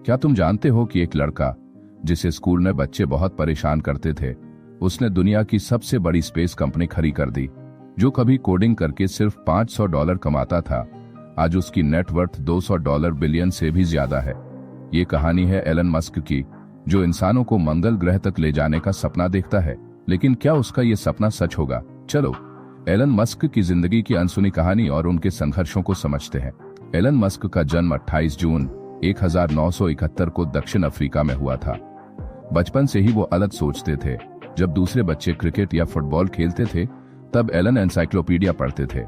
क्या तुम जानते हो कि एक लड़का जिसे स्कूल में बच्चे बहुत परेशान करते थे, उसने दुनिया की सबसे बड़ी स्पेस कंपनी खड़ी कर दी। जो कभी कोडिंग करके सिर्फ $500 कमाता था, आज उसकी नेटवर्थ $200 बिलियन से भी ज्यादा है। ये कहानी है एलन मस्क की, जो इंसानों को मंगल ग्रह तक ले जाने का सपना देखता है। लेकिन क्या उसका ये सपना सच होगा? चलो एलन मस्क की जिंदगी की अनसुनी कहानी और उनके संघर्षों को समझते हैं। एलन मस्क का जन्म 28 जून 1971 को दक्षिण अफ्रीका में हुआ था। बचपन से ही वो अलग सोचते थे। जब दूसरे बच्चे क्रिकेट या फुटबॉल खेलते थे, तब एलन एनसाइक्लोपीडिया पढ़ते थे।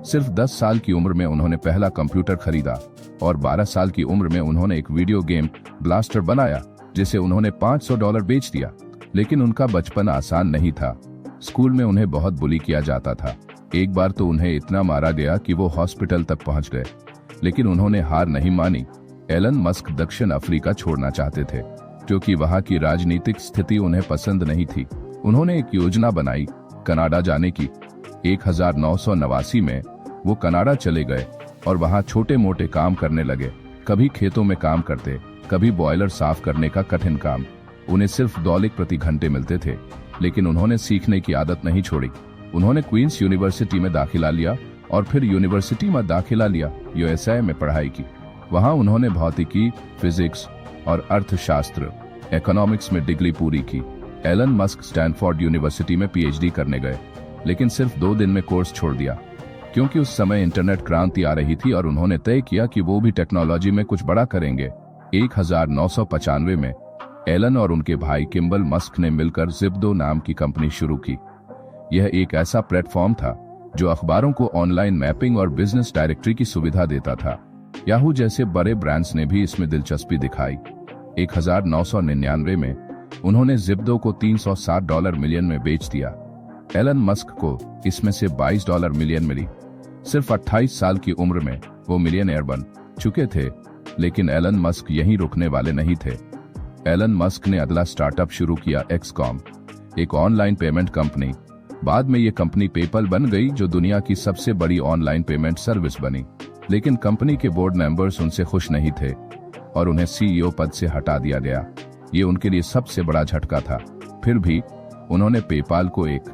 सिर्फ 10 साल की उम्र में उन्होंने पहला कंप्यूटर खरीदा और 12 साल की उम्र में उन्होंने एक वीडियो गेम ब्लास्टर बनाया, जिसे उन्होंने $500 बेच दिया। लेकिन उनका बचपन आसान नहीं था। स्कूल में उन्हें बहुत बुली किया जाता था। एक बार तो उन्हें इतना मारा गया कि वो हॉस्पिटल तक पहुंच गए। लेकिन उन्होंने हार नहीं मानी। एलन मस्क दक्षिण अफ्रीका छोड़ना चाहते थे, क्योंकि वहां की राजनीतिक स्थिति उन्हें पसंद नहीं थी। उन्होंने एक योजना बनाई कनाडा जाने की। 1989 में वो कनाडा चले गए और वहां छोटे मोटे काम करने लगे। कभी खेतों में काम करते, कभी बॉयलर साफ करने का कठिन काम। उन्हें सिर्फ $1 प्रति घंटे मिलते थे, लेकिन उन्होंने सीखने की आदत नहीं छोड़ी। उन्होंने क्वींस यूनिवर्सिटी में दाखिला लिया और फिर यूनिवर्सिटी में दाखिला लिया USA में पढ़ाई की। वहां उन्होंने भौतिकी, फिजिक्स और अर्थशास्त्र इकोनॉमिक्स में डिग्री पूरी की। एलन मस्क स्टैनफोर्ड यूनिवर्सिटी में PhD करने गए, लेकिन सिर्फ 2 दिन में कोर्स छोड़ दिया, क्योंकि उस समय इंटरनेट क्रांति आ रही थी और उन्होंने तय किया कि वो भी टेक्नोलॉजी में कुछ बड़ा करेंगे। 1995 में एलन और उनके भाई किम्बल मस्क ने मिलकर ज़िप्डो नाम की कंपनी शुरू की। यह एक ऐसा प्लेटफॉर्म था जो अखबारों को ऑनलाइन मैपिंग और बिजनेस डायरेक्टरी की सुविधा देता था। याहू जैसे बड़े ब्रांड्स ने भी इसमें दिलचस्पी दिखाई। 1999 में उन्होंने ज़िप्डो को $360 मिलियन में बेच दिया। एलन मस्क को इसमें से $22 मिलियन मिली। सिर्फ 28 साल की उम्र में वो मिलियनेयर बन चुके थे। लेकिन एलन मस्क यहीं रुकने वाले नहीं थे। एलन मस्क ने अगला स्टार्टअप शुरू किया, XCOM, एक ऑनलाइन पेमेंट कंपनी। बाद में ये कंपनी पेपल बन गई, जो दुनिया की सबसे बड़ी ऑनलाइन पेमेंट सर्विस बनी। लेकिन कंपनी के बोर्ड मेंबर्स उनसे खुश नहीं थे और उन्हें CEO पद से हटा दिया गया। ये उनके लिए सबसे बड़ा झटका था। फिर भी उन्होंने पेपाल को एक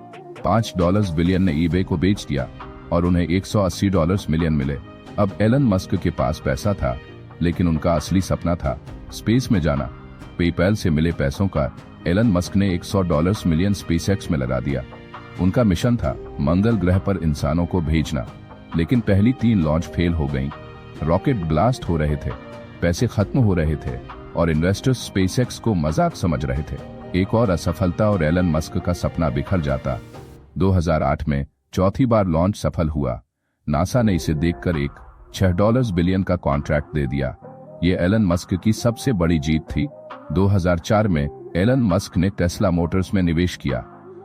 $5 बिलियन ने eBay को बेच दिया और उन्हें $180 मिलियन मिले। अब एलन मस्क के पास पैसा था, लेकिन उनका असली सपना था स्पेस में जाना। पेपैल से मिले पैसों का एलन मस्क ने $100 मिलियन SpaceX में लगा दिया। उनका मिशन था मंगल ग्रह पर इंसानों को भेजना। लेकिन पहली 3 लॉन्च फेल हो गईं। रॉकेट ब्लास्ट हो रहे थे, पैसे खत्म हो रहे थे और इन्वेस्टर्स SpaceX को मजाक समझ रहे थे। एक और असफलता और एलन मस्क का सपना बिखर जाता। 2008 में चौथी बार लॉन्च सफल हुआ। नासा ने इसे देखकर एक $6 बिलियन का कॉन्ट्रैक्ट दे दिया। ये एलन मस्क की सबसे बड़ी जीत थी। 2004 में एलन मस्क ने टेस्ला मोटर्स में निवेश किया।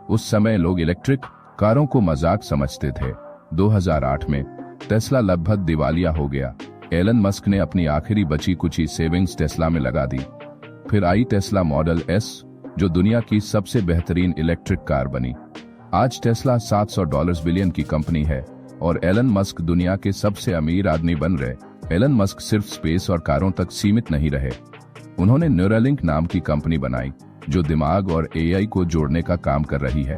उस समय लोग इलेक्ट्रिक कारों को मजाक समझते थे। 2008 में टेस्ला लगभग दिवालिया हो गया। एलन मस्क ने अपनी आखिरी बची कुची सेविंग्स टेस्ला में लगा दी। फिर आई टेस्ला मॉडल S, जो दुनिया की सबसे बेहतरीन इलेक्ट्रिक कार बनी। आज टेस्ला $700 बिलियन की कंपनी है और एलन मस्क दुनिया के सबसे अमीर आदमी बन रहे। एलन मस्क सिर्फ स्पेस और कारों तक सीमित नहीं रहे। उन्होंने न्यूरालिंक नाम की कंपनी बनाई, जो दिमाग और AI को जोड़ने का काम कर रही है।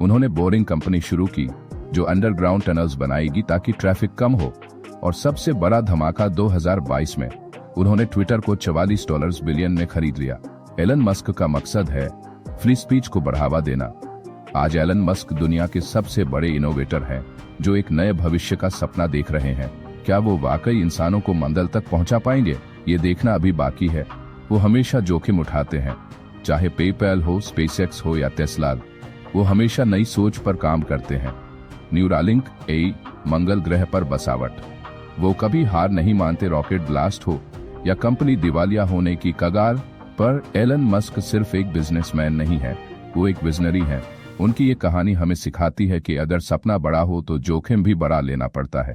उन्होंने बोरिंग कंपनी शुरू की, जो अंडरग्राउंड टनल्स बनाएगी ताकि ट्रैफिक कम हो। और सबसे बड़ा धमाका 2022 में उन्होंने ट्विटर को $44 बिलियन में खरीद लिया। एलन मस्क का मकसद है फ्री स्पीच को बढ़ावा देना। आज एलन मस्क दुनिया के सबसे बड़े इनोवेटर हैं, जो एक नए भविष्य का सपना देख रहे हैं। क्या वो वाकई इंसानों को मंगल तक पहुंचा पाएंगे? ये देखना अभी बाकी है। वो हमेशा जोखिम उठाते हैं, चाहे पेपैल हो, SpaceX हो या टेस्ला। वो हमेशा नई सोच पर काम करते हैं। न्यूरालिंक, AI, मंगल ग्रह पर बसावट। वो कभी हार नहीं मानते, रॉकेट ब्लास्ट हो या कंपनी दिवालिया होने की कगार पर। एलन मस्क सिर्फ एक बिजनेसमैन नहीं है, वो एक विजनरी है। उनकी ये कहानी हमें सिखाती है कि अगर सपना बड़ा हो तो जोखिम भी बड़ा लेना पड़ता है।